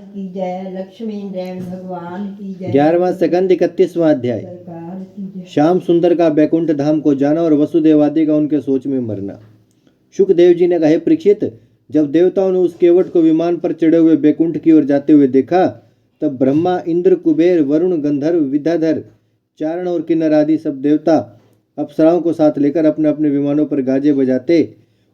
की जय, लक्ष्मी नारायण भगवान की जय। 11वां स्कंद 31वां अध्याय। सरकार की जय। श्याम सुंदर का बैकुंठ धाम को जाना और वसुदेव आदि का उनके सोच में मरना। शुकदेव जी ने कहा, परीक्षित, जब देवताओं ने उस केवट को विमान पर चढ़े हुए बैकुंठ की ओर जाते हुए देखा, तब ब्रह्मा, इंद्र, कुबेर, वरुण, गंधर्व, विद्याधर, चारण और किन्नर आदि सब देवता अप्सराओं को साथ लेकर अपने अपने विमानों पर गाजे बजाते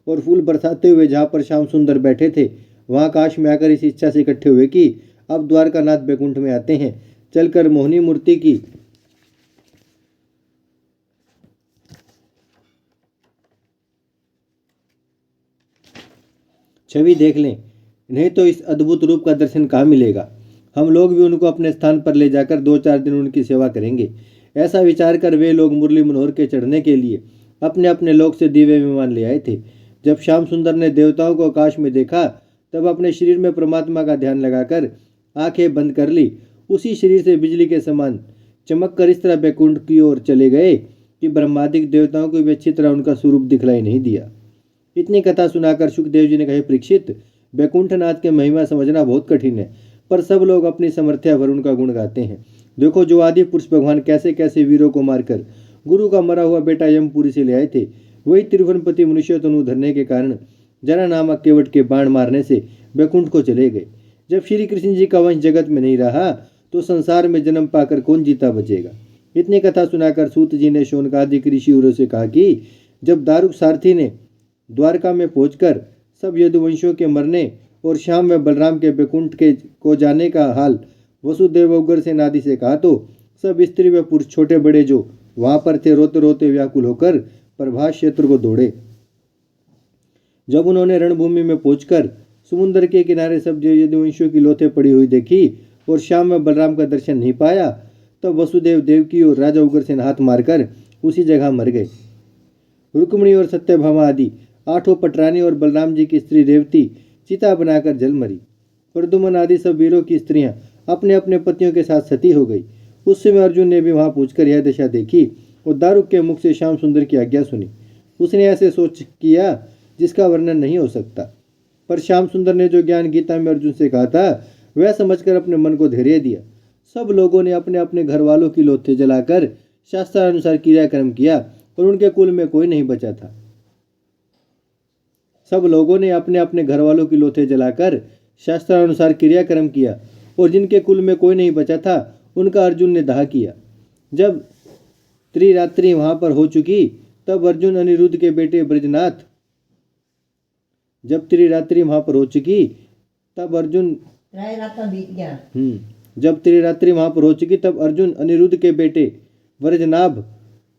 और फूल बरसाते हुए जहाँ पर श्याम सुंदर बैठे थे वहाँ आकाश में आकर इस इच्छा से इकट्ठे हुए कि अब द्वारकानाथ बैकुंठ में आते हैं, चलकर मोहिनी मूर्ति की छवि देख लें, नहीं तो इस अद्भुत रूप का दर्शन कहाँ मिलेगा। हम लोग भी उनको अपने स्थान पर ले जाकर 2-4 दिन उनकी सेवा करेंगे। ऐसा विचार कर वे लोग मुरली मनोहर के चढ़ने के लिए अपने अपने लोक से दिव्य विमान ले आए थे। जब श्याम सुंदर ने देवताओं को आकाश में देखा, तब अपने शरीर में परमात्मा का ध्यान लगाकर आंखें बंद कर ली। उसी शरीर से बिजली के समान चमक कर इस तरह बैकुंठ की ओर चले गए कि ब्रह्मादिक देवताओं को भी अच्छी तरह उनका स्वरूप दिखलाई नहीं दिया। इतनी कथा सुनाकर शुकदेव जी ने कहा, परीक्षित, बैकुंठनाथ के महिमा समझना बहुत कठिन है, पर सब लोग अपनी समर्थ्या भर उनका गुण गाते हैं। देखो, जो आदि पुरुष भगवान कैसे कैसे वीरों को मारकर गुरु का मरा हुआ बेटा यमपुरी से ले आए थे, वही त्रिभुवनपति मनुष्य तनु धरने के कारण जरा नामक केवट के बाण मारने से बैकुंठ को चले गए। जब श्री कृष्ण जी का वंश जगत में नहीं रहा तो संसार में जन्म पाकर कौन जीता बचेगा। इतनी कथा सुनाकर सूत जी ने शौनकादिक ऋषियों से कहा कि जब दारुक सारथी ने द्वारका में पहुंचकर सब यदुवंशियों के मरने और श्याम व बलराम के बैकुंठ के को जाने का हाल वसुदेव उग्रसेन आदि से कहा, तो सब स्त्री व पुरुष छोटे बड़े जो वहां पर थे रोते रोते व्याकुल होकर प्रभास क्षेत्र को दौड़े। जब उन्होंने रणभूमि में पहुंचकर समुद्र के किनारे सब यदुवंशियों की लोथें पड़ी हुई देखी और श्याम व बलराम का दर्शन नहीं पाया, तब वसुदेव देवकी और राजा उग्रसेन हाथ मारकर उसी जगह मर गए। रुक्मिणी और सत्यभामा आदि 8 पटरानी और बलराम जी की स्त्री रेवती चिता बनाकर जल मरी। प्रद्युम्न आदि सब वीरों की स्त्रियां अपने अपने पतियों के साथ सती हो गई। उस समय अर्जुन ने भी वहां पहुंचकर यह दशा देखी और दारुक के मुख से श्याम सुंदर की आज्ञा सुनी। उसने ऐसे सोच किया जिसका वर्णन नहीं हो सकता, पर श्याम सुंदर ने जो ज्ञान गीता में अर्जुन से कहा था वह समझकर अपने मन को धैर्य दिया। सब लोगों ने अपने अपने घर वालों की लोथे जलाकर शास्त्रानुसार क्रियाक्रम किया और उनके कुल में कोई नहीं बचा था। सब लोगों ने अपने अपने घर वालों की लोथे जलाकर शास्त्रानुसार क्रियाक्रम किया और जिनके कुल में कोई नहीं बचा था उनका अर्जुन ने दाह किया। जब त्रिरात्रि वहां पर हो चुकी तब अर्जुन अनिरुद्ध के बेटे ब्रजनाथ जब त्रिरात्रि वहां पर हो चुकी तब अर्जुन अनिरुद्ध के बेटे व्रजनाभ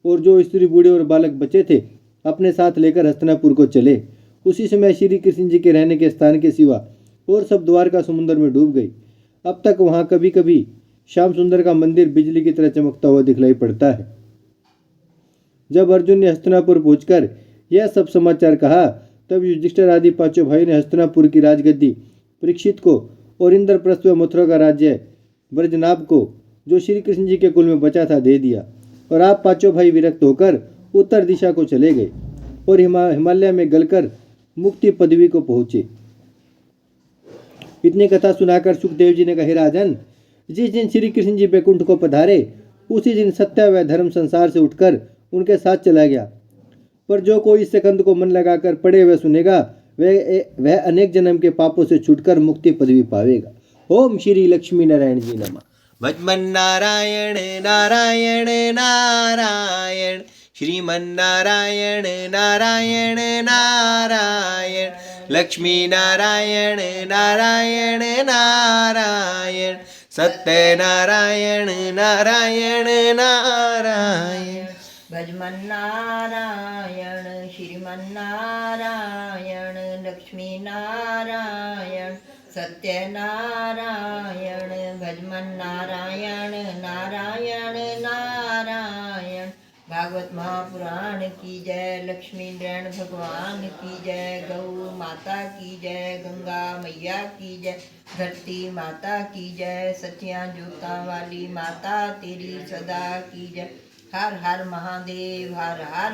और जो स्त्री बूढ़े और बालक बचे थे अपने साथ लेकर हस्तिनापुर को चले। उसी समय श्री कृष्ण जी के रहने के स्थान के सिवा और सब द्वारका समुद्र में डूब गई। अब तक वहां कभी कभी श्याम सुंदर का मंदिर बिजली की तरह चमकता हुआ दिखलाई पड़ता है। जब अर्जुन ने हस्तिनापुर पहुंचकर यह सब समाचार कहा, तब युधिष्ठिर आदि 5 भाई ने हस्तिनापुर की राजगद्दी परीक्षित को और इंद्रप्रस्थ व मथुरा का राज्य ब्रजनाभ को, जो श्री कृष्ण जी के कुल में बचा था, दे दिया और आप 5 भाई विरक्त होकर उत्तर दिशा को चले गए और हिमालय में गलकर मुक्ति पदवी को पहुंचे। इतनी कथा सुनाकर सुखदेव जी ने कहा, राजन, जिस दिन श्री कृष्ण जी बैकुंठ को पधारे उसी दिन सत्य व धर्म संसार से उठकर उनके साथ चला गया, पर जो कोई इस स्कंद को मन लगाकर पढ़े व सुनेगा वह अनेक जन्म के पापों से छूटकर मुक्ति पदवी पावेगा। ओम श्री लक्ष्मी नारायण जी नमः। भजमन नारायण नारायण नारायण, श्रीमन्नारायण नारायण नारायण, लक्ष्मी नारायण नारायण नारायण, सत्यनारायण नारायण नारायण। भजमन नारायण श्रीमन्नारायण, लक्ष्मी नारायण सत्यनारायण, भजमन नारायण नारायण नारायण। भागवत महापुराण की जय, लक्ष्मी नारायण भगवान की जय, गौ माता की जय, गंगा मैया की जय, धरती माता की जय, सच्चियां जोता वाली माता तेरी सदा की जय। हर हर महादेव, हर हर